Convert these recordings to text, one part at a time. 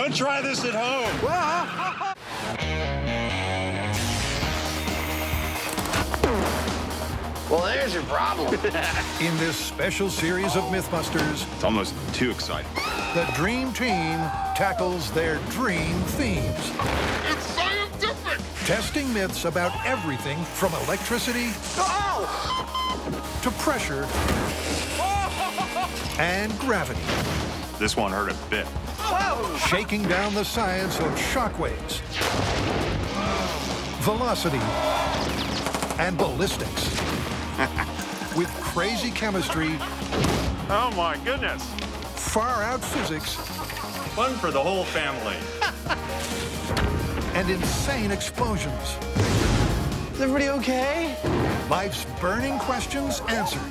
Don't try this at home. Well, there's your problem. In this special series of Mythbusters, It's almost too exciting. the Dream Team tackles their dream themes. It's scientific! Testing myths about everything from electricity to pressure and gravity. This one hurt a bit. Shaking down the science of shockwaves, velocity, and ballistics. With crazy chemistry, Oh my goodness. far-out physics, Fun for the whole family. and insane explosions. Is everybody okay? Life's burning questions answered.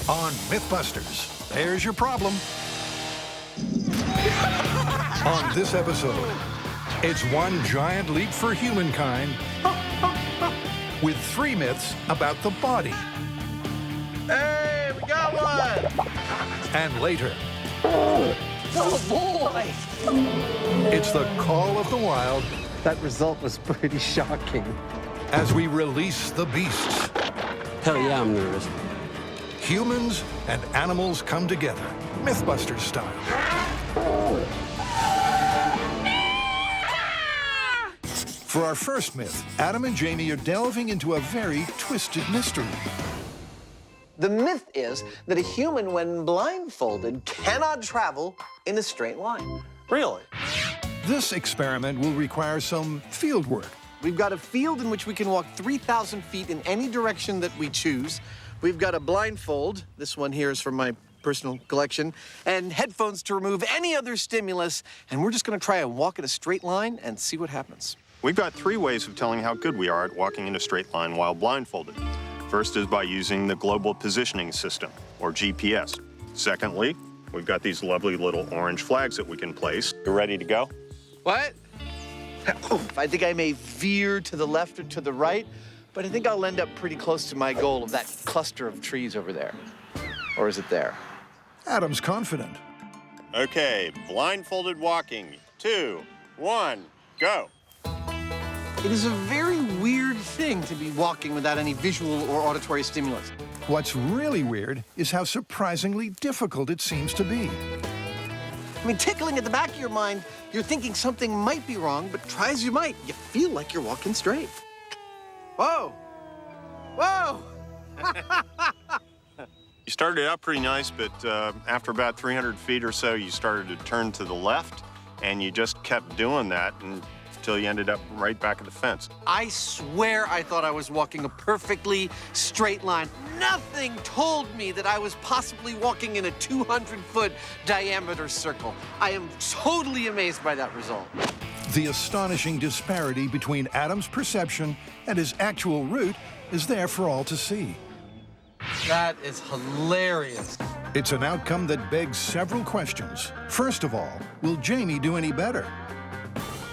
On Mythbusters, there's your problem. On this episode, it's one giant leap for humankind with 3 myths about the body. Hey, we got one! And later, Oh, boy! it's the call of the wild That result was pretty shocking. as we release the beasts. Hell yeah, I'm nervous. Humans and animals come together, Mythbusters style. For our first myth, Adam and Jamie are delving into a very twisted mystery. The myth is that a human, when blindfolded, cannot travel in a straight line. Really? This experiment will require some field work. We've got a field in which we can walk 3,000 feet in any direction that we choose. We've got a blindfold. This one here is from my personal collection. And headphones to remove any other stimulus. And we're just going to try and walk in a straight line and see what happens. We've got 3 ways of telling how good we are at walking in a straight line while blindfolded. First is by using the Global Positioning System, or GPS. Secondly, we've got these lovely little orange flags that we can place. You ready to go? What? I think I may veer to the left or to the right, but I think I'll end up pretty close to my goal of that cluster of trees over there. Or is it there? Adam's confident. Okay, blindfolded walking. 2, 1, go. It is a very weird thing to be walking without any visual or auditory stimulus. What's really weird is how surprisingly difficult it seems to be. I mean, tickling at the back of your mind, you're thinking something might be wrong, but try as you might, you feel like you're walking straight. Whoa! Whoa! You started out pretty nice, but after about 300 feet or so, you started to turn to the left, and you just kept doing that until you ended up right back at the fence. I swear I thought I was walking a perfectly straight line. Nothing told me that I was possibly walking in a 200-foot diameter circle. I am totally amazed by that result. The astonishing disparity between Adam's perception and his actual route is there for all to see. That is hilarious. It's an outcome that begs several questions. First of all, will Jamie do any better?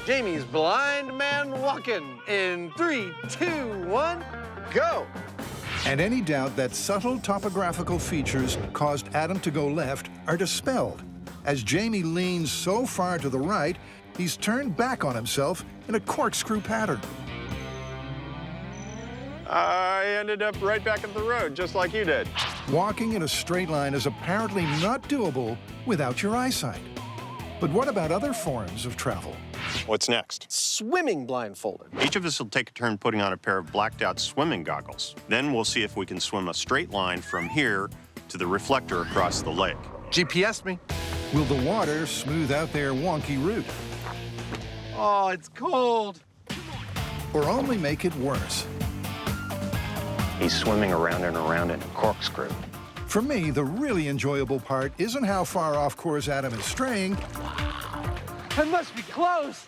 Jamie's blind man walking in 3, 2, 1, go. And any doubt that subtle topographical features caused Adam to go left are dispelled. As Jamie leans so far to the right, he's turned back on himself in a corkscrew pattern. I ended up right back at the road, just like you did. Walking in a straight line is apparently not doable without your eyesight. But what about other forms of travel? What's next? Swimming blindfolded. Each of us will take a turn putting on a pair of blacked-out swimming goggles. Then we'll see if we can swim a straight line from here to the reflector across the lake. GPS me. Will the water smooth out their wonky route, Oh, it's cold. or only make it worse? He's swimming around and around in a corkscrew. For me, the really enjoyable part isn't how far off course Adam is straying, I must be close.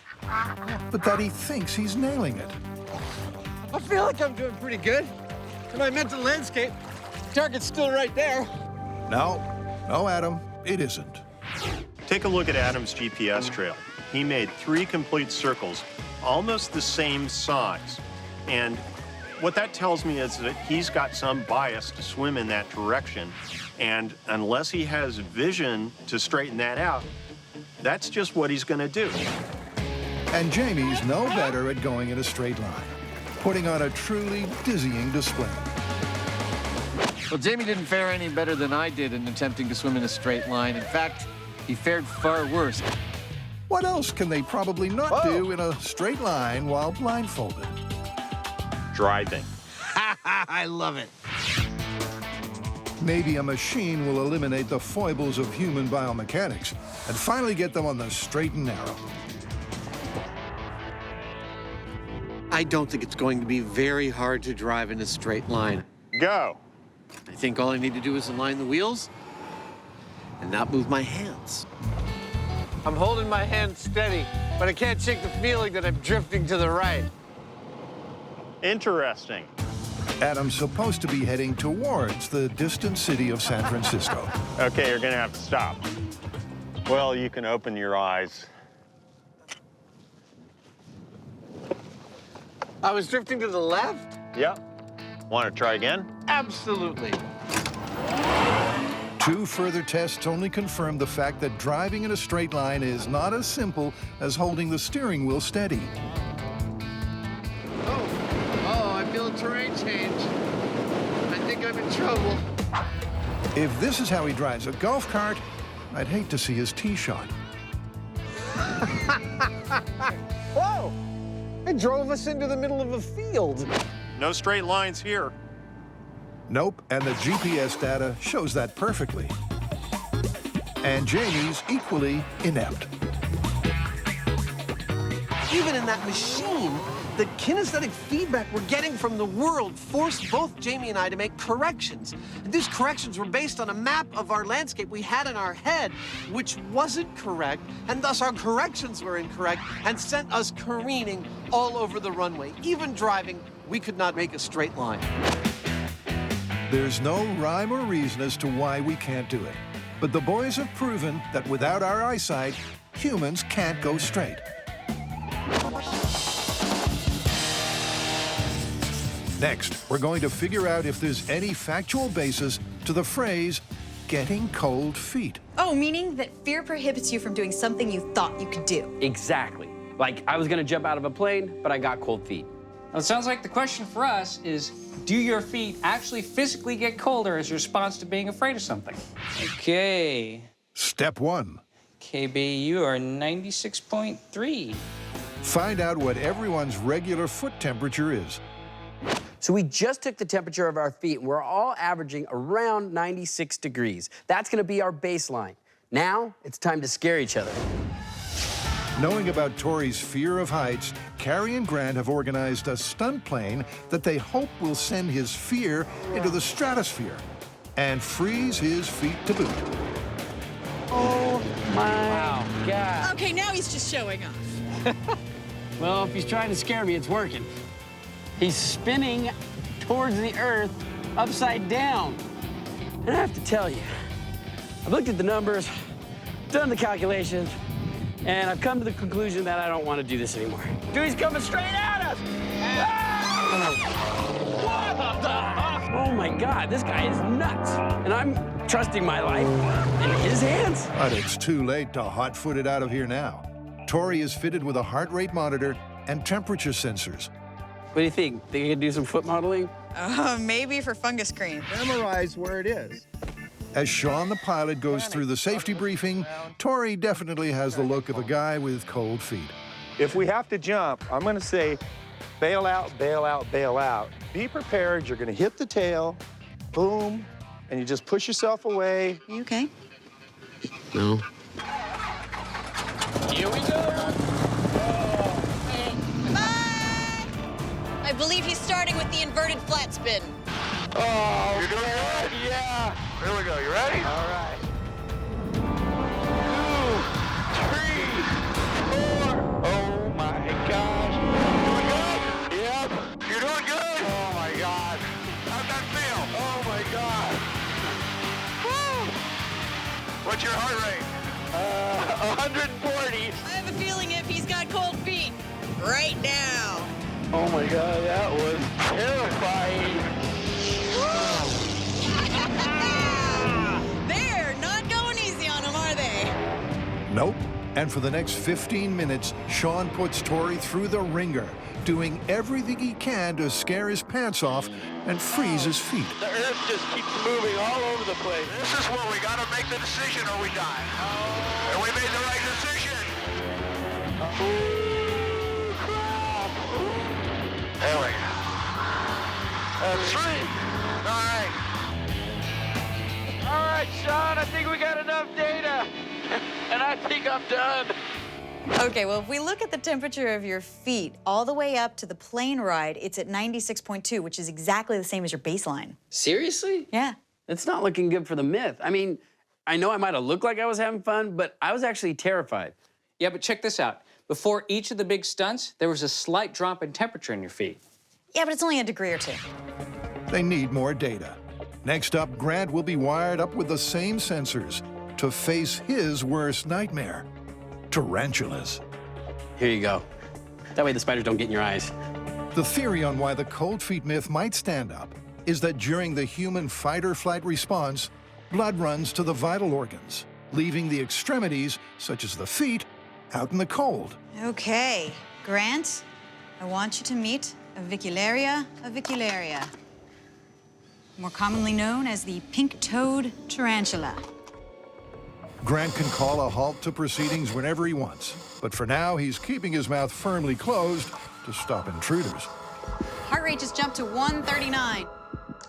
but that he thinks he's nailing it. I feel like I'm doing pretty good. In my mental landscape, target's still right there. No, Adam, it isn't. Take a look at Adam's GPS trail. He made 3 complete circles, almost the same size. And what that tells me is that he's got some bias to swim in that direction. And unless he has vision to straighten that out, that's just what he's going to do. And Jamie's no better at going in a straight line, putting on a truly dizzying display. Well, Jamie didn't fare any better than I did in attempting to swim in a straight line. In fact, he fared far worse. What else can they probably not do in a straight line while blindfolded? Driving. I love it. Maybe a machine will eliminate the foibles of human biomechanics and finally get them on the straight and narrow. I don't think it's going to be very hard to drive in a straight line. Go. I think all I need to do is align the wheels and not move my hands. I'm holding my hands steady, but I can't shake the feeling that I'm drifting to the right. Interesting. Adam's supposed to be heading towards the distant city of San Francisco. Okay, you're going to have to stop. Well, you can open your eyes. I was drifting to the left? Yep. Want to try again? Absolutely. 2 further tests only confirm the fact that driving in a straight line is not as simple as holding the steering wheel steady. Oh, I feel a terrain change. I think I'm in trouble. If this is how he drives a golf cart, I'd hate to see his tee shot. Whoa! It drove us into the middle of a field. No straight lines here. Nope, and the GPS data shows that perfectly. And Jamie's equally inept. Even in that machine, the kinesthetic feedback we're getting from the world forced both Jamie and I to make corrections. And these corrections were based on a map of our landscape we had in our head, which wasn't correct, and thus our corrections were incorrect and sent us careening all over the runway. Even driving, we could not make a straight line. There's no rhyme or reason as to why we can't do it. But the boys have proven that without our eyesight, humans can't go straight. Next, we're going to figure out if there's any factual basis to the phrase, getting cold feet. Oh, meaning that fear prohibits you from doing something you thought you could do. Exactly. Like I was gonna jump out of a plane, but I got cold feet. Well, it sounds like the question for us is, do your feet actually physically get colder as a response to being afraid of something? Okay. Step 1. KB, you are 96.3. Find out what everyone's regular foot temperature is. So we just took the temperature of our feet, and we're all averaging around 96 degrees. That's gonna be our baseline. Now, it's time to scare each other. Knowing about Tori's fear of heights, Carrie and Grant have organized a stunt plane that they hope will send his fear into the stratosphere and freeze his feet to boot. Oh my God. Okay, now he's just showing off. Well, if he's trying to scare me, it's working. He's spinning towards the earth upside down. And I have to tell you, I've looked at the numbers, done the calculations, and I've come to the conclusion that I don't want to do this anymore. Dude, he's coming straight at us! What the? Oh my God, this guy is nuts. And I'm trusting my life in his hands. But it's too late to hot-foot it out of here now. Tori is fitted with a heart rate monitor and temperature sensors. What do you think? Think you could do some foot modeling? Maybe for fungus cream. Memorize where it is. As Sean, the pilot, goes through the safety briefing, Tori definitely has the look of a guy with cold feet. If we have to jump, I'm going to say bail out, bail out, bail out. Be prepared. You're going to hit the tail, boom, and you just push yourself away. You okay? No. Here we go. Bye! I believe he's starting with the inverted flat spin. Oh, you're doing good? Yeah. Here we go. You ready? All right. 2, 3, 4. Oh, my gosh. Doing good? Yep. You're doing good? Oh, my God. How'd that feel? Oh, my God. Woo! What's your heart rate? 140. I have a feeling if he's got cold feet, right now. Oh, my God, that was terrifying. They're not going easy on him, are they? Nope. And for the next 15 minutes, Sean puts Tori through the ringer, doing everything he can to scare his pants off and freeze his feet. The earth just keeps moving all over the place. This is where we gotta make the decision or we die. And we made the right decision. Oh, crap. There we go. That's 3. All right, Sean, I think we got enough data. And I think I'm done. Okay, well, if we look at the temperature of your feet all the way up to the plane ride, it's at 96.2, which is exactly the same as your baseline. Seriously? Yeah. It's not looking good for the myth. I mean, I know I might have looked like I was having fun, but I was actually terrified. Yeah, but check this out. Before each of the big stunts, there was a slight drop in temperature in your feet. Yeah, but it's only a degree or 2. They need more data. Next up, Grant will be wired up with the same sensors to face his worst nightmare, tarantulas. Here you go. That way the spiders don't get in your eyes. The theory on why the cold feet myth might stand up is that during the human fight-or-flight response, blood runs to the vital organs, leaving the extremities, such as the feet, out in the cold. Okay, Grant, I want you to meet Avicularia avicularia, more commonly known as the pink-toed tarantula. Grant can call a halt to proceedings whenever he wants, but for now, he's keeping his mouth firmly closed to stop intruders. Heart rate just jumped to 139.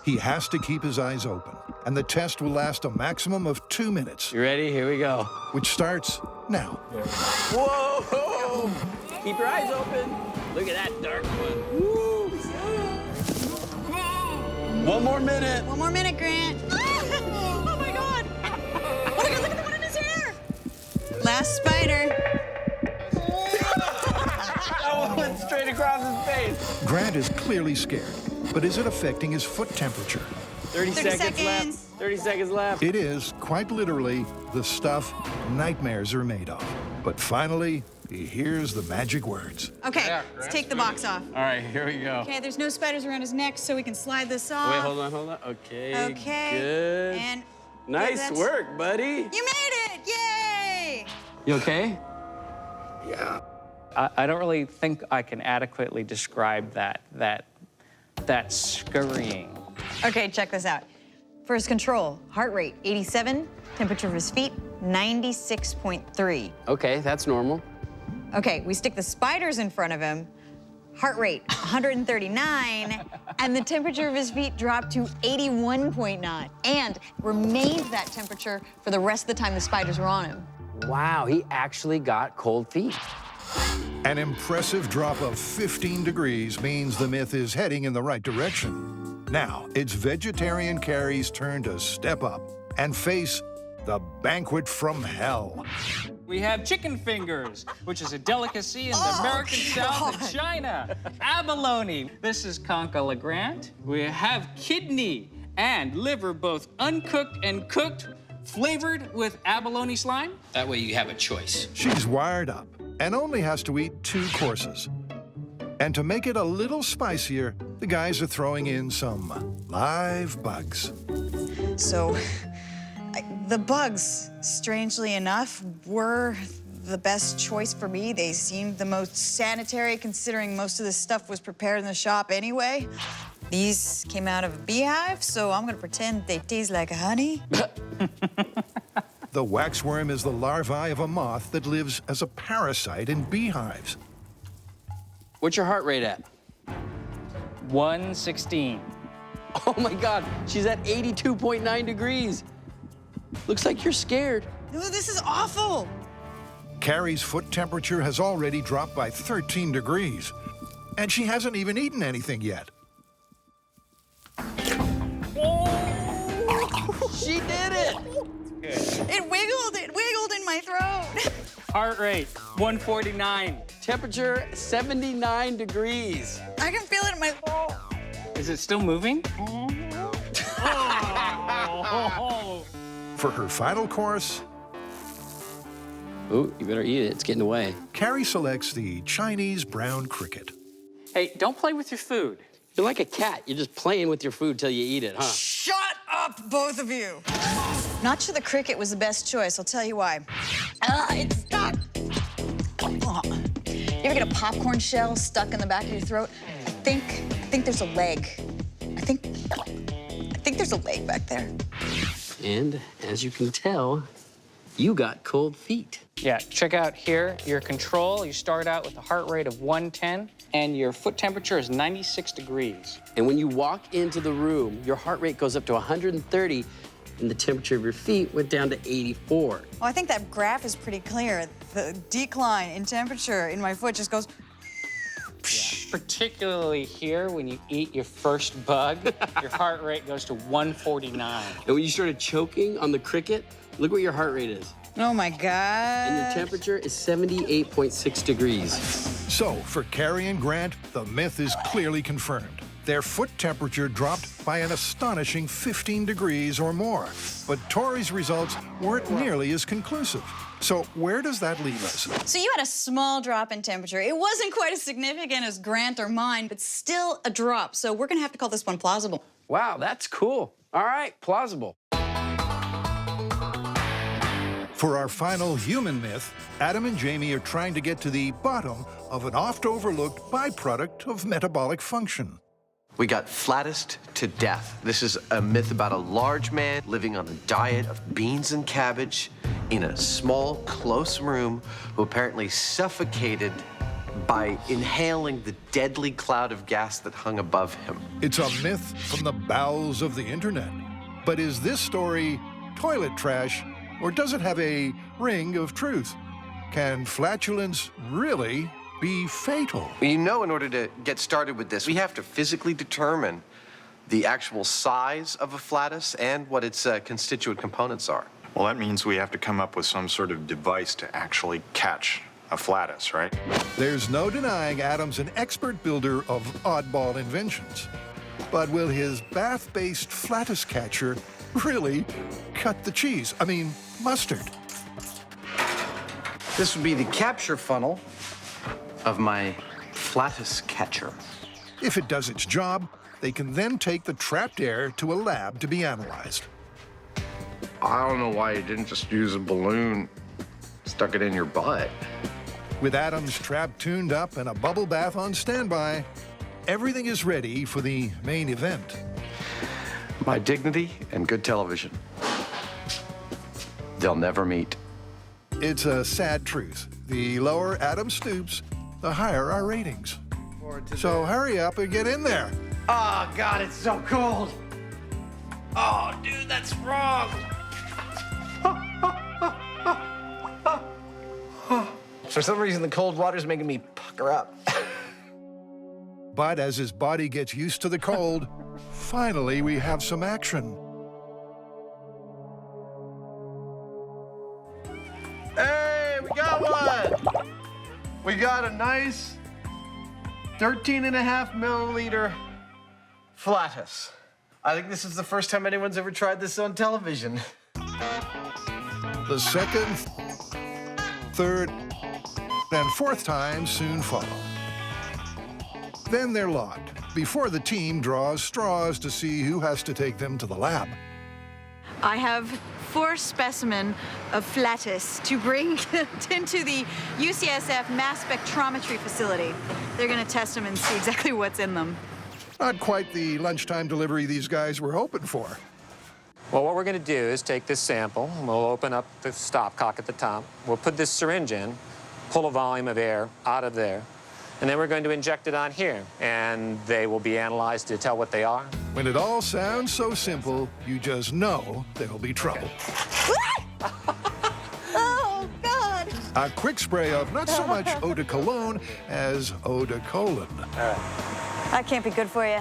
He has to keep his eyes open, and the test will last a maximum of 2 minutes, You ready? Here we go. which starts now. Whoa! Keep your eyes open. Look at that dark one. Woo! One more minute. One more minute, Grant. Oh my God! Oh my God, look at the one in his hair! Last spider. That one went straight across his face. Grant is clearly scared, but is it affecting his foot temperature? 30 seconds left. 30 seconds left. It is, quite literally, the stuff nightmares are made of. But finally, he hears the magic words. Okay, let's take the box off. All right, here we go. Okay, there's no spiders around his neck, so we can slide this off. Wait, hold on. Okay, Okay. good. And Nice that's- work, buddy. You made it! Yay! You okay? Yeah. I don't really think I can adequately describe that scurrying. Okay, check this out. First control, heart rate 87, temperature of his feet 96.3. Okay, that's normal. Okay, we stick the spiders in front of him, heart rate 139, and the temperature of his feet dropped to 81.9, and remained that temperature for the rest of the time the spiders were on him. Wow, he actually got cold feet. An impressive drop of 15 degrees means the myth is heading in the right direction. Now, it's vegetarian Carrie's turn to step up and face the banquet from hell. We have chicken fingers, which is a delicacy in the American South of China. Abalone. This is concha la grande. We have kidney and liver, both uncooked and cooked, flavored with abalone slime. That way you have a choice. She's wired up and only has to eat 2 courses. And to make it a little spicier, the guys are throwing in some live bugs. So, the bugs, strangely enough, were the best choice for me. They seemed the most sanitary, considering most of this stuff was prepared in the shop anyway. These came out of a beehive, so I'm gonna pretend they taste like honey. The waxworm is the larvae of a moth that lives as a parasite in beehives. What's your heart rate at? 116. Oh my God, she's at 82.9 degrees. Looks like you're scared. No, this is awful. Carrie's foot temperature has already dropped by 13 degrees, and she hasn't even eaten anything yet. She did it! It wiggled in my throat. Heart rate 149. Temperature 79 degrees. I can feel it in my throat. Is it still moving? For her final course, Ooh, you better eat it. It's getting away. Carrie selects the Chinese brown cricket. Hey, don't play with your food. You're like a cat. You're just playing with your food till you eat it, huh? Shut up, both of you. Not sure the cricket was the best choice. I'll tell you why. It's stuck. Oh. You ever get a popcorn shell stuck in the back of your throat? I think there's a leg. I think there's a leg back there. And as you can tell, you got cold feet. Yeah, check out here, your control. You start out with a heart rate of 110, and your foot temperature is 96 degrees. And when you walk into the room, your heart rate goes up to 130, and the temperature of your feet went down to 84. Well, I think that graph is pretty clear. The decline in temperature in my foot just goes... Particularly here, when you eat your first bug, your heart rate goes to 149. And when you started choking on the cricket, look what your heart rate is. Oh, my God. And your temperature is 78.6 degrees. So, for Carrie and Grant, the myth is clearly confirmed. Their foot temperature dropped by an astonishing 15 degrees or more. But Tori's results weren't nearly as conclusive. So where does that leave us? So you had a small drop in temperature. It wasn't quite as significant as Grant or mine, but still a drop. So we're gonna have to call this one plausible. Wow, that's cool. All right, plausible. For our final human myth, Adam and Jamie are trying to get to the bottom of an oft-overlooked byproduct of metabolic function. We got flattest to death. This is a myth about a large man living on a diet of beans and cabbage in a small, close room who apparently suffocated by inhaling the deadly cloud of gas that hung above him. It's a myth from the bowels of the internet. But is this story toilet trash, or does it have a ring of truth? Can flatulence really be fatal? You know, in order to get started with this, we have to physically determine the actual size of a flatus and what its constituent components are. Well, that means we have to come up with some sort of device to actually catch a flatus, right? There's no denying Adam's an expert builder of oddball inventions. But will his bath-based flatus catcher really cut the cheese? I mean, mustard. This would be the capture funnel of my flatus catcher. If it does its job, they can then take the trapped air to a lab to be analyzed. I don't know why you didn't just use a balloon, stuck it in your butt. With Adam's trap tuned up and a bubble bath on standby, everything is ready for the main event. My dignity and good television. They'll never meet. It's a sad truth. The lower Adam stoops, the higher our ratings. So hurry up and get in there. Oh, God, it's so cold. Oh, dude, that's wrong. For some reason, the cold water's making me pucker up. But as his body gets used to the cold, finally we have some action. Hey, we got one. We got a nice 13.5 milliliter flatus. I think this is the first time anyone's ever tried this on television. The second, third, and fourth times soon follow. Then they're locked before the team draws straws to see who has to take them to the lab. I have 4 specimens of Flattest to bring into the UCSF mass spectrometry facility. They're gonna test them and see exactly what's in them. Not quite the lunchtime delivery these guys were hoping for. Well, what we're going to do is take this sample, and we'll open up the stopcock at the top. We'll put this syringe in, pull a volume of air out of there, and then we're going to inject it on here, and they will be analyzed to tell what they are. When it all sounds so simple, you just know there'll be trouble. Oh, God! A quick spray of not so much eau de Cologne as eau de Colon. That can't be good for you.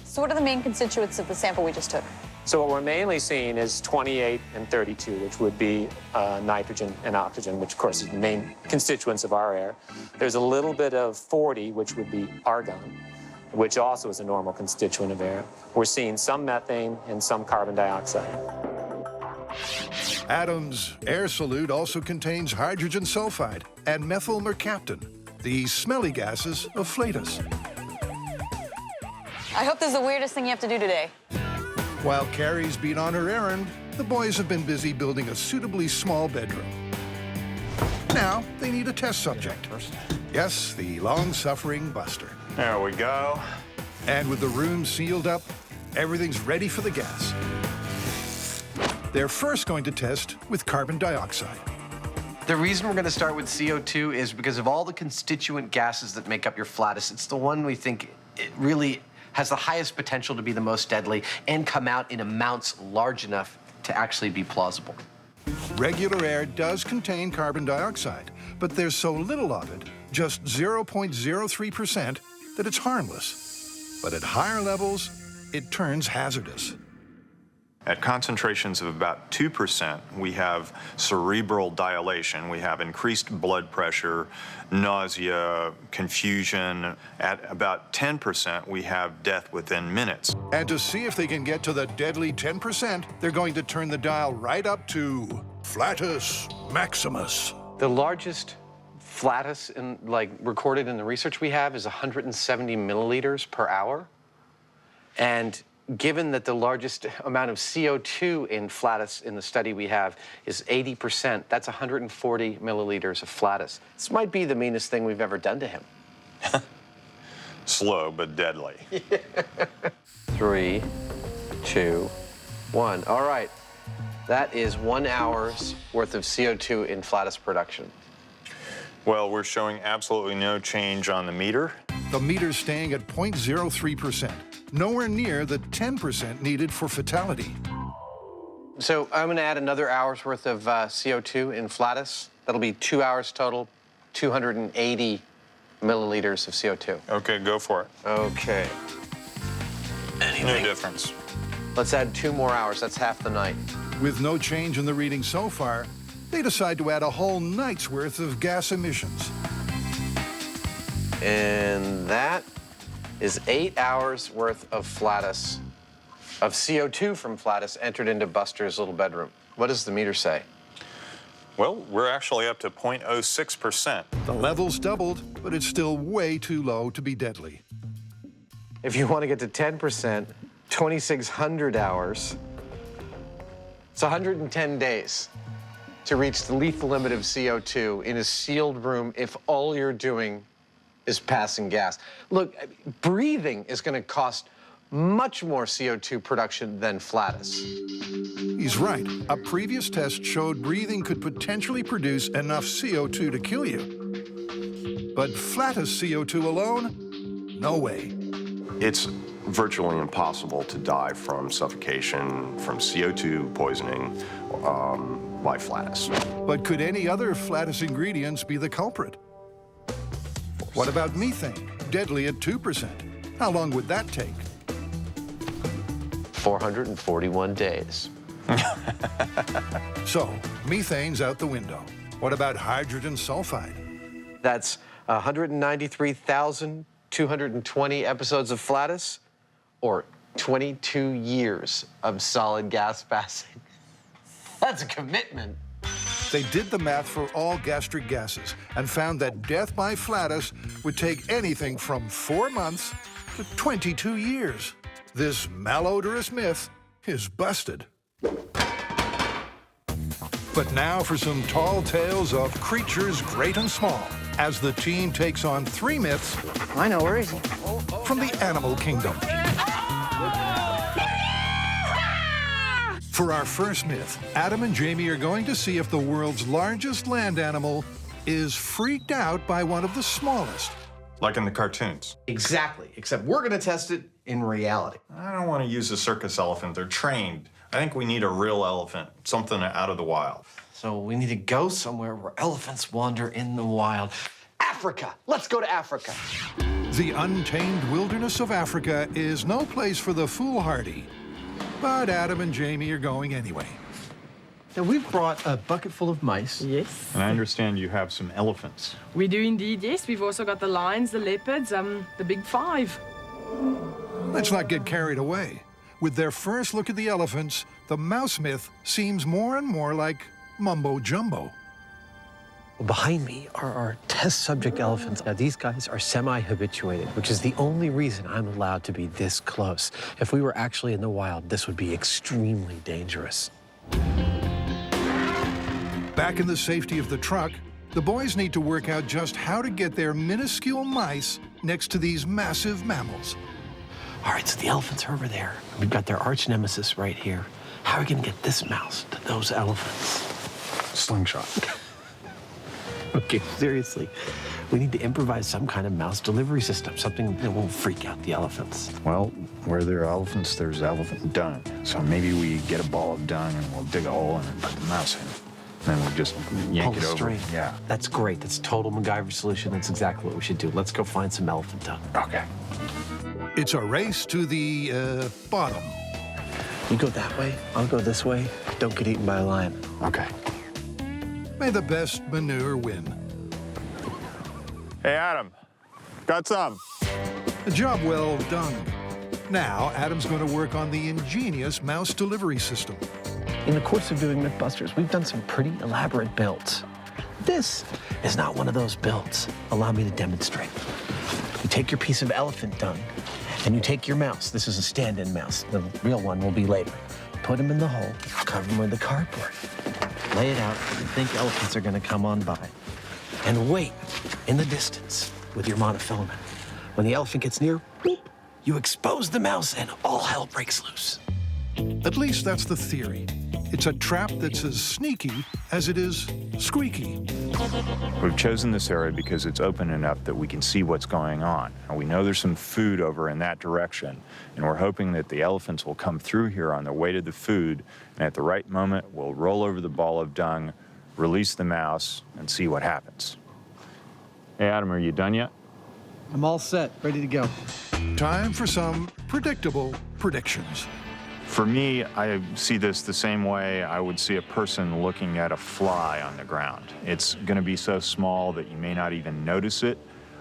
So what are the main constituents of the sample we just took? So what we're mainly seeing is 28 and 32, which would be nitrogen and oxygen, which of course is the main constituents of our air. There's a little bit of 40, which would be argon, which also is a normal constituent of air. We're seeing some methane and some carbon dioxide. Adam's air salute also contains hydrogen sulfide and methyl mercaptan, the smelly gases of Flattest. I hope this is the weirdest thing you have to do today. While Carrie's been on her errand, the boys have been busy building a suitably small bedroom. Now they need a test subject. Yes, the long-suffering Buster. There we go. And with the room sealed up, everything's ready for the gas. They're first going to test with carbon dioxide. The reason we're going to start with CO2 is because of all the constituent gases that make up your Flattest. It's the one we think it really has the highest potential to be the most deadly and come out in amounts large enough to actually be plausible. Regular air does contain carbon dioxide, but there's so little of it, just 0.03%, that it's harmless. But at higher levels, it turns hazardous. At concentrations of about 2%, we have cerebral dilation, we have increased blood pressure, nausea, confusion. At about 10%, we have death within minutes. And to see if they can get to the deadly 10%, they're going to turn the dial right up to Flatus Maximus. The largest Flattest recorded in the research we have is 170 milliliters per hour. And given that the largest amount of CO2 in Flattest in the study we have is 80%, that's 140 milliliters of Flattest. This might be the meanest thing we've ever done to him. Slow but deadly. 3, 2, 1. All right. That is 1 hour's worth of CO2 in Flattest production. Well, we're showing absolutely no change on the meter. The meter's staying at 0.03%, nowhere near the 10% needed for fatality. So I'm going to add another hour's worth of CO2 in Flattest. That'll be 2 hours total, 280 milliliters of CO2. Okay, go for it. Okay. No difference. Let's add 2 more hours. That's half the night. With no change in the reading so far, they decide to add a whole night's worth of gas emissions. And that is 8 hours worth of Flattest, of CO2 from Flattest entered into Buster's little bedroom. What does the meter say? Well, we're actually up to 0.06%. The level's doubled, but it's still way too low to be deadly. If you want to get to 10%, 2,600 hours, it's 110 days to reach the lethal limit of CO2 in a sealed room if all you're doing is passing gas. Look, breathing is going to cost much more CO2 production than Flattest. He's right. A previous test showed breathing could potentially produce enough CO2 to kill you. But Flattest CO2 alone? No way. It's virtually impossible to die from suffocation, from CO2 poisoning, by Flattest. But could any other Flattest ingredients be the culprit? What about methane, deadly at 2%? How long would that take? 441 days. So, methane's out the window. What about hydrogen sulfide? That's 193,220 episodes of Flattest, or 22 years of solid gas passing. That's a commitment. They did the math for all gastric gases and found that death by Flattest would take anything from 4 months to 22 years. This malodorous myth is busted. But now for some tall tales of creatures great and small, as the team takes on 3 myths. I know, where is he? From the animal kingdom. For our first myth, Adam and Jamie are going to see if the world's largest land animal is freaked out by one of the smallest. Like in the cartoons. Exactly, except we're going to test it in reality. I don't want to use a circus elephant. They're trained. I think we need a real elephant, something out of the wild. So we need to go somewhere where elephants wander in the wild. Africa! Let's go to Africa. The untamed wilderness of Africa is no place for the foolhardy. But Adam and Jamie are going anyway. Now, we've brought a bucket full of mice. Yes. And I understand you have some elephants. We do indeed, yes. We've also got the lions, the leopards, the big 5. Let's not get carried away. With their first look at the elephants, the mouse myth seems more and more like mumbo-jumbo. Behind me are our test subject elephants. Now, these guys are semi-habituated, which is the only reason I'm allowed to be this close. If we were actually in the wild, this would be extremely dangerous. Back in the safety of the truck, the boys need to work out just how to get their minuscule mice next to these massive mammals. All right, so the elephants are over there. We've got their arch nemesis right here. How are we gonna get this mouse to those elephants? Slingshot. Okay, seriously. We need to improvise some kind of mouse delivery system, something that won't freak out the elephants. Well, where there are elephants, there's elephant dung. So maybe we get a ball of dung and we'll dig a hole and put the mouse in. Then we'll just yank Pull it over. string. Yeah. That's great. That's a total MacGyver solution. That's exactly what we should do. Let's go find some elephant dung. Okay. It's a race to the bottom. You go that way, I'll go this way. Don't get eaten by a lion. Okay. May the best manure win. Hey, Adam, got some. A job well done. Now, Adam's going to work on the ingenious mouse delivery system. In the course of doing Mythbusters, we've done some pretty elaborate builds. This is not one of those builds. Allow me to demonstrate. You take your piece of elephant dung, and you take your mouse. This is a stand-in mouse. The real one will be later. Put him in the hole, cover him with the cardboard. Lay it out, and think elephants are gonna come on by. And wait in the distance with your monofilament. When the elephant gets near, boop, you expose the mouse and all hell breaks loose. At least that's the theory. It's a trap that's as sneaky as it is squeaky. We've chosen this area because it's open enough that we can see what's going on. And we know there's some food over in that direction. And we're hoping that the elephants will come through here on their way to the food. And at the right moment, we'll roll over the ball of dung, release the mouse, and see what happens. Hey, Adam, are you done yet? I'm all set, ready to go. Time for some predictable predictions. For me, I see this the same way I would see a person looking at a fly on the ground. It's going to be so small that you may not even notice it.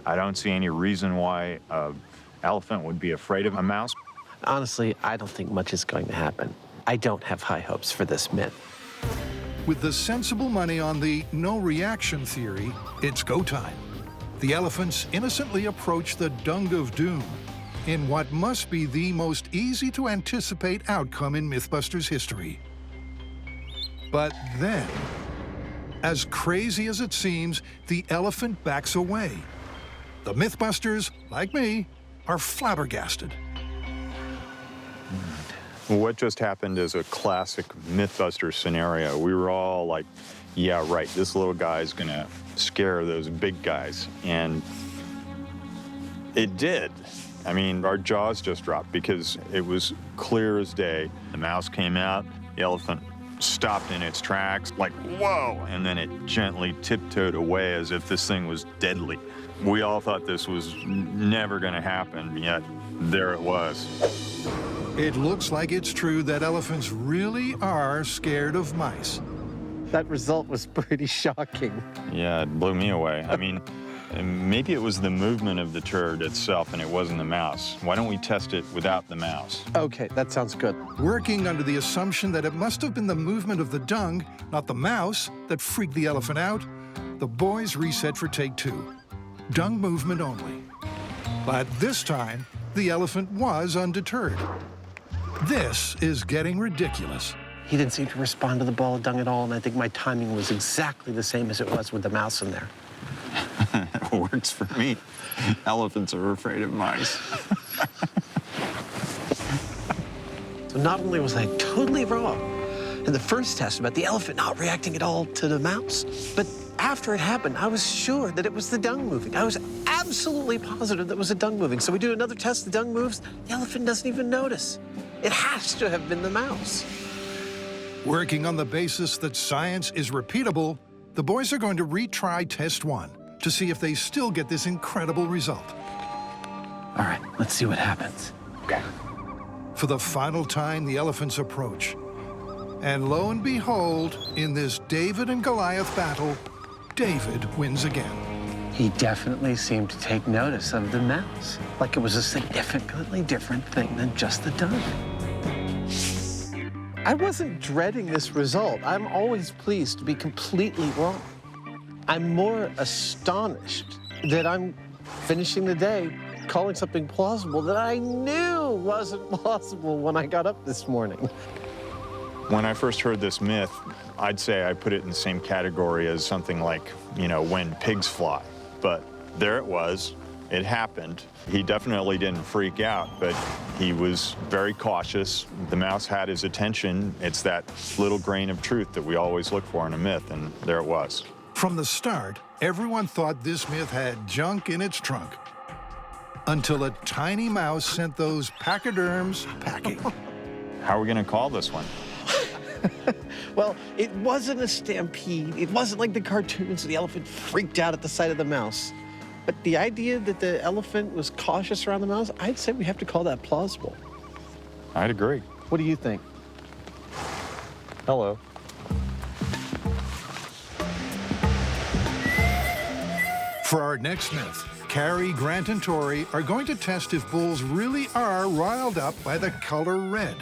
I don't see any reason why an elephant would be afraid of a mouse. Honestly, I don't think much is going to happen. I don't have high hopes for this myth. With the sensible money on the no reaction theory, it's go time. The elephants innocently approach the dung of doom in what must be the most easy to anticipate outcome in Mythbusters history. But then, as crazy as it seems, the elephant backs away. The Mythbusters, like me, are flabbergasted. What just happened is a classic Mythbusters scenario. We were all like, yeah, right, this little guy's gonna scare those big guys. And it did. I mean, our jaws just dropped because it was clear as day. The mouse came out, the elephant stopped in its tracks, like, whoa, and then it gently tiptoed away as if this thing was deadly. We all thought this was never gonna happen, yet there it was. It looks like it's true that elephants really are scared of mice. That result was pretty shocking. Yeah, it blew me away. I mean, maybe it was the movement of the turd itself and it wasn't the mouse. Why don't we test it without the mouse? Okay, that sounds good. Working under the assumption that it must have been the movement of the dung, not the mouse, that freaked the elephant out, the boys reset for take two. Dung movement only. But this time, the elephant was undeterred. This is getting ridiculous. He didn't seem to respond to the ball of dung at all, and I think my timing was exactly the same as it was with the mouse in there. Works for me. Elephants are afraid of mice. So not only was I totally wrong in the first test about the elephant not reacting at all to the mouse, but after it happened, I was sure that it was the dung moving. I was absolutely positive that it was the dung moving. So we do another test, the dung moves, the elephant doesn't even notice. It has to have been the mouse. Working on the basis that science is repeatable, the boys are going to retry test one to see if they still get this incredible result. All right, let's see what happens. Okay. For the final time, the elephants approach. And lo and behold, in this David and Goliath battle, David wins again. He definitely seemed to take notice of the mouse, like it was a significantly different thing than just the dung. I wasn't dreading this result. I'm always pleased to be completely wrong. I'm more astonished that I'm finishing the day calling something plausible that I knew wasn't plausible when I got up this morning. When I first heard this myth, I'd say I put it in the same category as something like, you know, when pigs fly. But there it was. It happened. He definitely didn't freak out, but he was very cautious. The mouse had his attention. It's that little grain of truth that we always look for in a myth, and there it was. From the start, everyone thought this myth had junk in its trunk. Until a tiny mouse sent those pachyderms packing. How are we going to call this one? Well, it wasn't a stampede. It wasn't like the cartoons where the elephant freaked out at the sight of the mouse. But the idea that the elephant was cautious around the mouse, I'd say we have to call that plausible. I'd agree. What do you think? Hello. For our next myth, Carrie, Grant, and Tori are going to test if bulls really are riled up by the color red.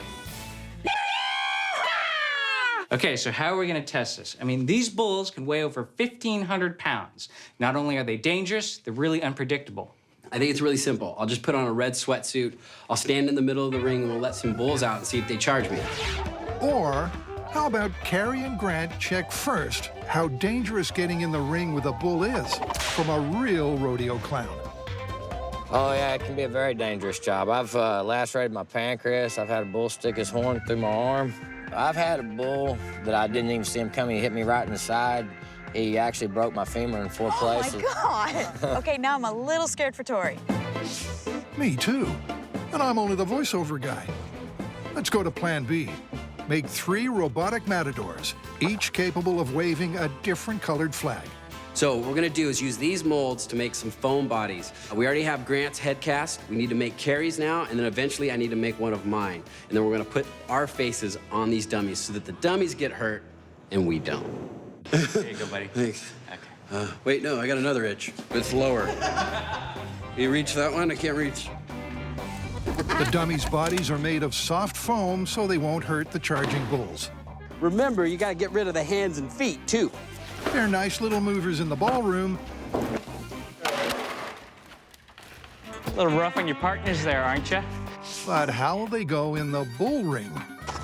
Okay, so how are we going to test this? I mean, these bulls can weigh over 1,500 pounds. Not only are they dangerous, they're really unpredictable. I think it's really simple. I'll just put on a red sweatsuit, I'll stand in the middle of the ring, and we'll let some bulls out and see if they charge me. Or how about Carrie and Grant check first how dangerous getting in the ring with a bull is from a real rodeo clown? Oh, yeah, it can be a very dangerous job. I've lacerated my pancreas. I've had a bull stick his horn through my arm. I've had a bull that I didn't even see him coming. He hit me right in the side. He actually broke my femur in 4 places. Oh, my God. Okay, now I'm a little scared for Tori. Me too. And I'm only the voiceover guy. Let's go to Plan B. Make 3 robotic matadors, each capable of waving a different colored flag. So what we're gonna do is use these molds to make some foam bodies. We already have Grant's head cast. We need to make Carrie's now, and then eventually I need to make one of mine. And then we're gonna put our faces on these dummies so that the dummies get hurt and we don't. There you go, buddy. Thanks. Okay. Wait, no, I got another itch. It's lower. You reach that one? I can't reach. The dummies' bodies are made of soft foam so they won't hurt the charging bulls. Remember, you gotta get rid of the hands and feet, too. They're nice little movers in the ballroom. A little rough on your partners there, aren't you? But how will they go in the bull ring?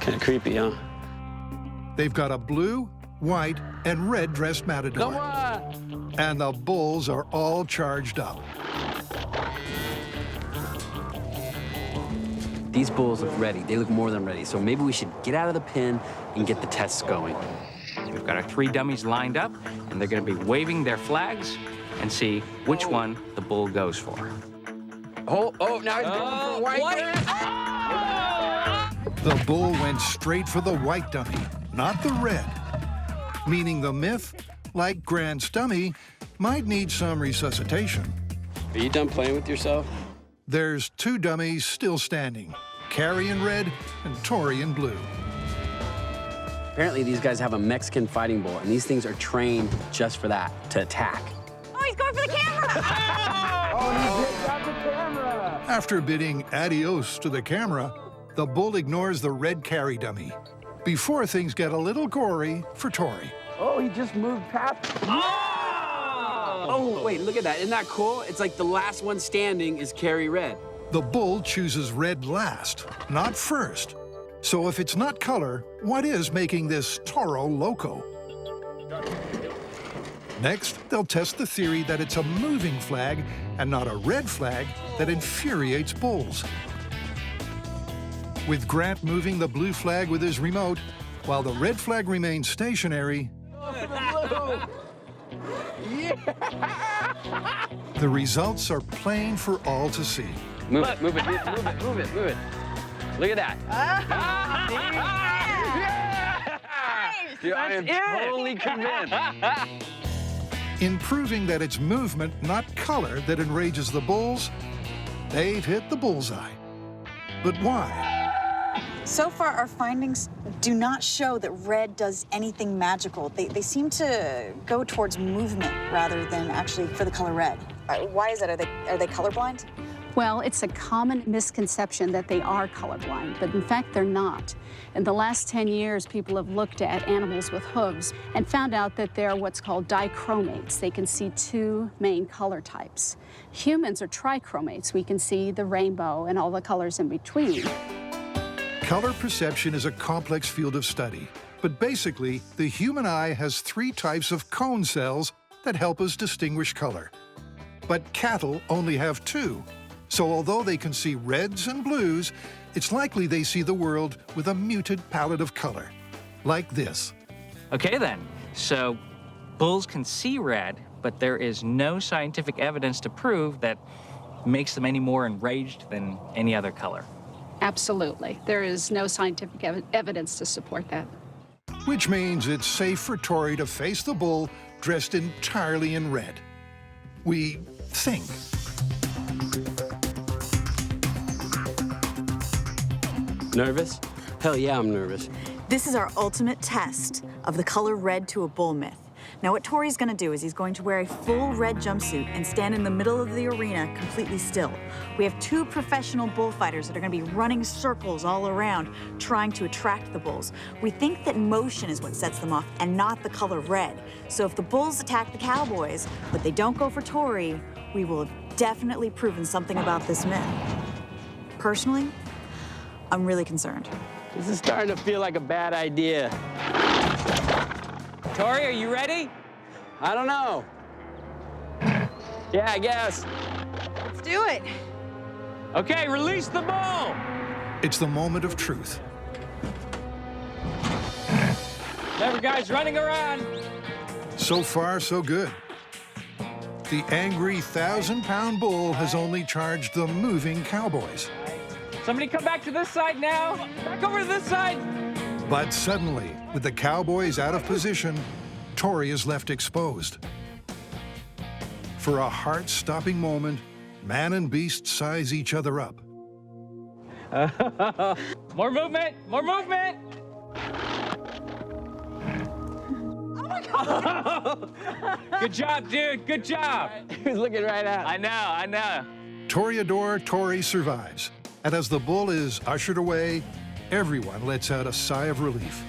Kind of creepy, huh? They've got a blue, white, and red dressed matador. Come on! And the bulls are all charged up. These bulls look ready. They look more than ready. So maybe we should get out of the pen and get the tests going. We've got our 3 dummies lined up, and they're going to be waving their flags and see which one the bull goes for. Oh, now he's going for white. The bull went straight for the white dummy, not the red. Meaning the myth, like Grant's dummy, might need some resuscitation. Are you done playing with yourself? There's 2 dummies still standing, Carrie in red and Tori in blue. Apparently these guys have a Mexican fighting bull, and these things are trained just for that, to attack. Oh, he's going for the camera! Oh, he got the camera! After bidding adios to the camera, the bull ignores the red Carrie dummy, before things get a little gory for Tori. Oh, he just moved past. Oh, wait, look at that. Isn't that cool? It's like the last one standing is Carrie Red. The bull chooses red last, not first. So if it's not color, what is making this toro loco? Next, they'll test the theory that it's a moving flag and not a red flag that infuriates bulls. With Grant moving the blue flag with his remote, while the red flag remains stationary, the results are plain for all to see. Move it, move it, move it, move it, move it. Look at that. Dude, I am totally convinced. In proving that it's movement, not color, that enrages the bulls, they've hit the bullseye. But why? So far, our findings do not show that red does anything magical. They seem to go towards movement rather than actually for the color red. Why is that? Are they colorblind? Well, it's a common misconception that they are colorblind, but in fact, they're not. In the last 10 years, people have looked at animals with hooves and found out that they're what's called dichromates. They can see two main color types. Humans are trichromates. We can see the rainbow and all the colors in between. Color perception is a complex field of study, but basically, the human eye has 3 types of cone cells that help us distinguish color. But cattle only have 2. So although they can see reds and blues, it's likely they see the world with a muted palette of color, like this. Okay then, so bulls can see red, but there is no scientific evidence to prove that makes them any more enraged than any other color. Absolutely. There is no scientific evidence to support that. Which means it's safe for Tori to face the bull dressed entirely in red. We think. Nervous? Hell yeah, I'm nervous. This is our ultimate test of the color red to a bull myth. Now what Tori's gonna do is he's going to wear a full red jumpsuit and stand in the middle of the arena completely still. We have 2 professional bullfighters that are gonna be running circles all around trying to attract the bulls. We think that motion is what sets them off and not the color red. So if the bulls attack the cowboys, but they don't go for Tori, we will have definitely proven something about this myth. Personally, I'm really concerned. This is starting to feel like a bad idea. Tori, are you ready? I don't know. Yeah, I guess. Let's do it. Okay, release the bull. It's the moment of truth. Clever guy's running around. So far, so good. The angry 1,000-pound bull has only charged the moving cowboys. Somebody come back to this side now. Back over to this side. But suddenly, with the cowboys out of position, Tori is left exposed. For a heart-stopping moment, man and beast size each other up. More movement, more movement. Oh my God! Good job, dude, good job. He was looking right at me. I know. Toreador Tori survives. And as the bull is ushered away, everyone lets out a sigh of relief.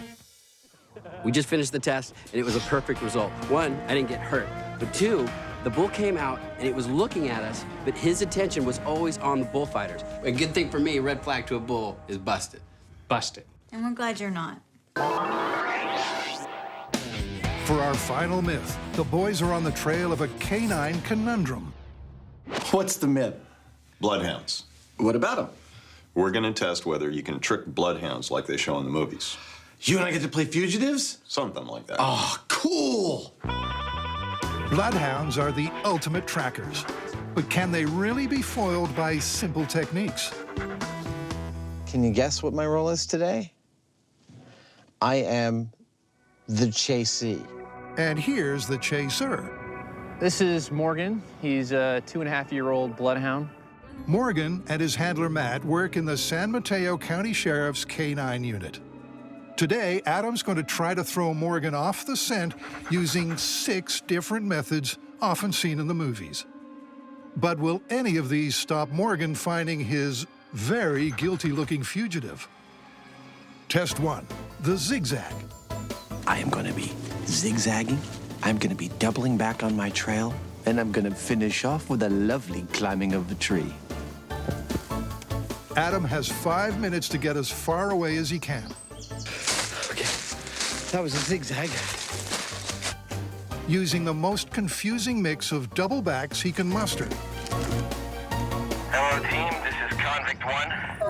We just finished the test, and it was a perfect result. 1, I didn't get hurt. But 2, the bull came out, and it was looking at us, but his attention was always on the bullfighters. A good thing for me, red flag to a bull is busted. Busted. And we're glad you're not. For our final myth, the boys are on the trail of a canine conundrum. What's the myth? Bloodhounds. What about them? We're going to test whether you can trick bloodhounds like they show in the movies. You and I get to play fugitives? Something like that. Oh, cool! Bloodhounds are the ultimate trackers. But can they really be foiled by simple techniques? Can you guess what my role is today? I am the chasee. And here's the chaser. This is Morgan. He's a 2.5-year-old bloodhound. Morgan and his handler Matt work in the San Mateo County Sheriff's K-9 unit. Today, Adam's going to try to throw Morgan off the scent using 6 different methods often seen in the movies. But will any of these stop Morgan finding his very guilty-looking fugitive? Test 1, the zigzag. I am going to be zigzagging. I'm going to be doubling back on my trail. And I'm going to finish off with a lovely climbing of the tree. Adam has 5 minutes to get as far away as he can. Okay, that was a zigzag. Using the most confusing mix of double backs he can muster. Hello, team. This is Convict 1.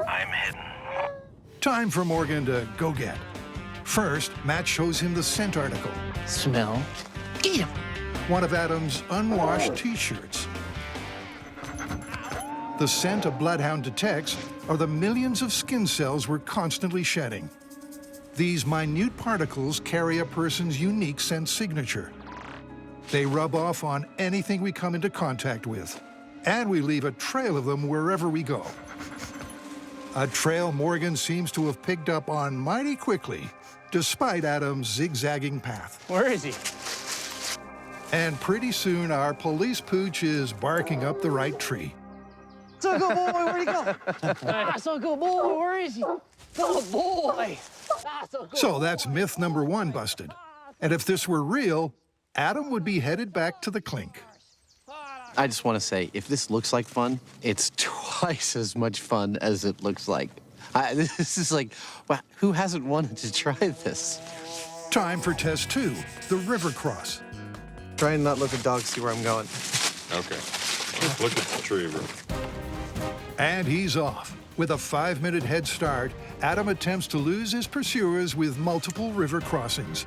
I'm hidden. Time for Morgan to go get. First, Matt shows him the scent article. Smell. Eat him. One of Adam's unwashed T-shirts. The scent a bloodhound detects are the millions of skin cells we're constantly shedding. These minute particles carry a person's unique scent signature. They rub off on anything we come into contact with, and we leave a trail of them wherever we go. A trail Morgan seems to have picked up on mighty quickly, despite Adam's zigzagging path. Where is he? And pretty soon, our police pooch is barking up the right tree. So good boy, where'd he go? So good boy, where is he? Oh boy. So that's myth number 1 busted. And if this were real, Adam would be headed back to the clink. I just want to say, if this looks like fun, it's twice as much fun as it looks like. This is like, wow, who hasn't wanted to try this? Time for test 2, the river cross. Try and not let the dog see where I'm going. Okay. Look at the tree room. And he's off. With a 5-minute head start, Adam attempts to lose his pursuers with multiple river crossings.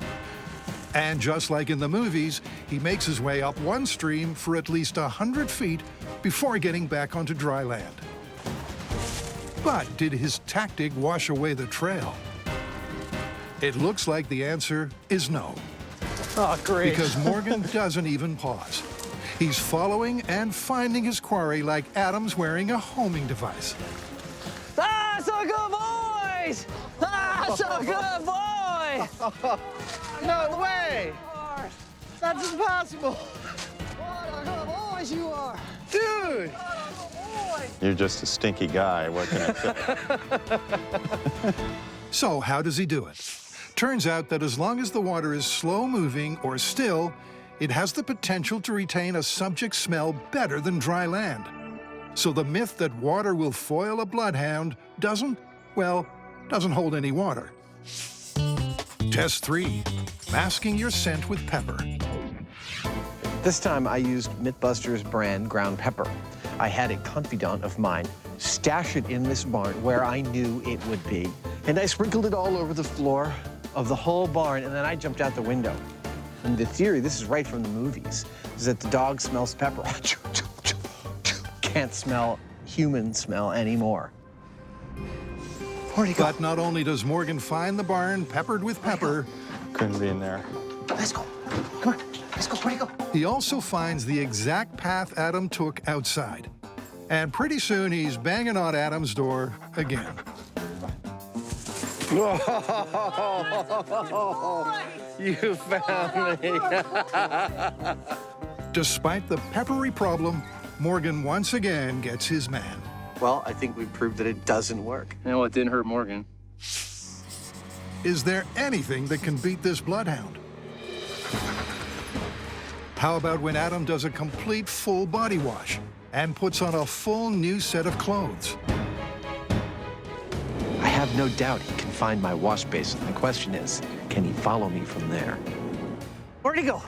And just like in the movies, he makes his way up one stream for at least 100 feet before getting back onto dry land. But did his tactic wash away the trail? It looks like the answer is no. Oh, great. Because Morgan doesn't even pause. He's following and finding his quarry like Adam's wearing a homing device. Ah, so good boys! Ah, so good boy! No way! That's impossible! What a good boys you are! Dude! You're just a stinky guy. What can I say? So how does he do it? Turns out that as long as the water is slow-moving or still, it has the potential to retain a subject smell better than dry land. So the myth that water will foil a bloodhound doesn't hold any water. Test 3, masking your scent with pepper. This time I used Mythbusters brand ground pepper. I had a confidant of mine stash it in this barn where I knew it would be. And I sprinkled it all over the floor of the whole barn, and then I jumped out the window. And the theory, this is right from the movies, is that the dog smells pepper. Can't smell human smell anymore. But not only does Morgan find the barn peppered with pepper, Couldn't be in there. Let's go. Come on, let's go. Where'd he go? he also finds the exact path Adam took outside. And pretty soon he's banging on Adam's door again. You found me. Despite the peppery problem, Morgan once again gets his man. Well, I think we proved that it doesn't work. Well, it didn't hurt Morgan. Is there anything that can beat this bloodhound? How about when Adam does a complete full body wash and puts on a full new set of clothes? I have no doubt he can find my wash basin. The question is, can he follow me from there? Where'd he go?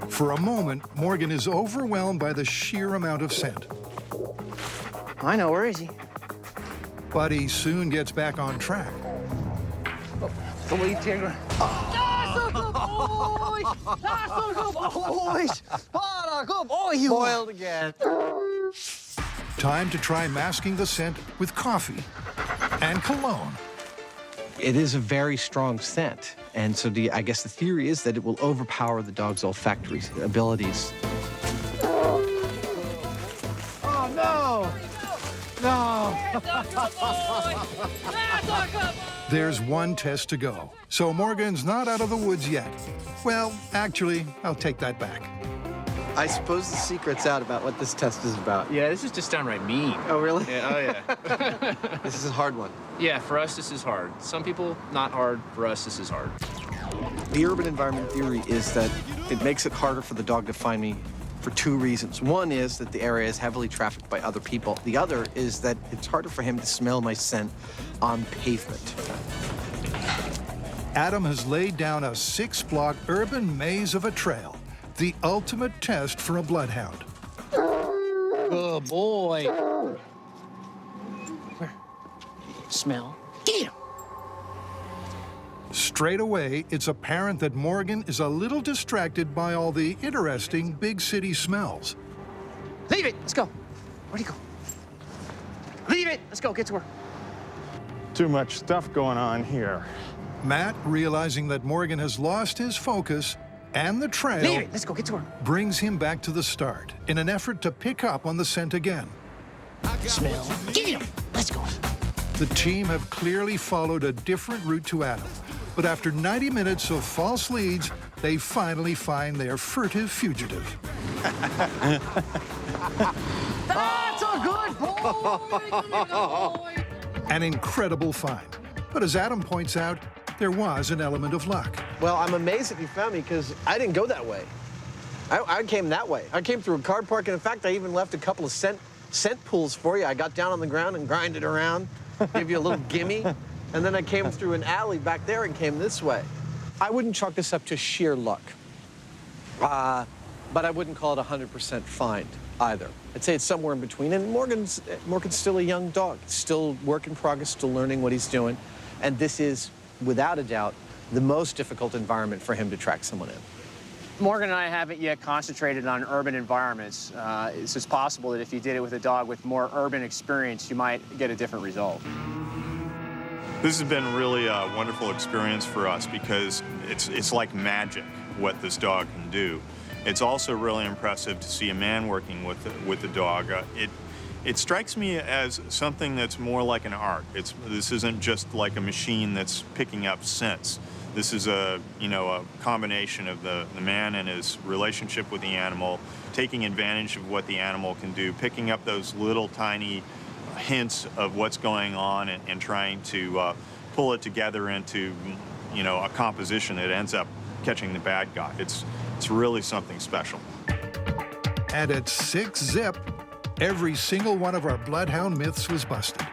For a moment, Morgan is overwhelmed by the sheer amount of scent. I know, where is he? But he soon gets back on track. The way Tigger. That's a good boy! That's a good boy! What a good boy you are! Boiled again. Time to try masking the scent with coffee and cologne. It is a very strong scent, and so I guess the theory is that it will overpower the dog's olfactory abilities. Oh, no! No! There's one test to go, so Morgan's not out of the woods yet. Well, actually, I'll take that back. I suppose the secret's out about what this test is about. Yeah, this is just downright mean. Oh, really? Yeah, oh, yeah. This is a hard one. Yeah, for us, this is hard. Some people, not hard. For us, this is hard. The urban environment theory is that it makes it harder for the dog to find me for two reasons. One is that the area is heavily trafficked by other people. The other is that it's harder for him to smell my scent on pavement. Adam has laid down a 6-block urban maze of a trail, the ultimate test for a bloodhound. Good boy. Where? Smell. Get him. Straight away, it's apparent that Morgan is a little distracted by all the interesting big city smells. Leave it. Let's go. Where'd he go? Leave it. Let's go. Get to work. Too much stuff going on here. Matt, realizing that Morgan has lost his focus and the trail, Leave it. Let's go. Get to work. brings him back to the start in an effort to pick up on the scent again. Smell. Get him. Let's go. The team have clearly followed a different route to Adam, but after 90 minutes of false leads, they finally find their furtive fugitive. That's a good An incredible find. But as Adam points out, there was an element of luck. Well, I'm amazed that you found me because I didn't go that way. I came that way. I came through a car park, and in fact, I even left a couple of scent pools for you. I got down on the ground and grinded around, gave you a little gimme, and then I came through an alley back there and came this way. I wouldn't chalk this up to sheer luck, but I wouldn't call it 100% find either. I'd say it's somewhere in between, and Morgan's still a young dog, still work in progress, still learning what he's doing, and this is, without a doubt, the most difficult environment for him to track someone in. Morgan and I haven't yet concentrated on urban environments. It's possible that if you did it with a dog with more urban experience, you might get a different result. This has been really a wonderful experience for us because it's like magic what this dog can do. It's also really impressive to see a man working with the dog. It strikes me as something that's more like an art. This isn't just like a machine that's picking up scents. This is a combination of the man and his relationship with the animal, taking advantage of what the animal can do, picking up those little tiny hints of what's going on and trying to pull it together into, a composition that ends up catching the bad guy. It's really something special. And at 6 zip, every single one of our bloodhound myths was busted.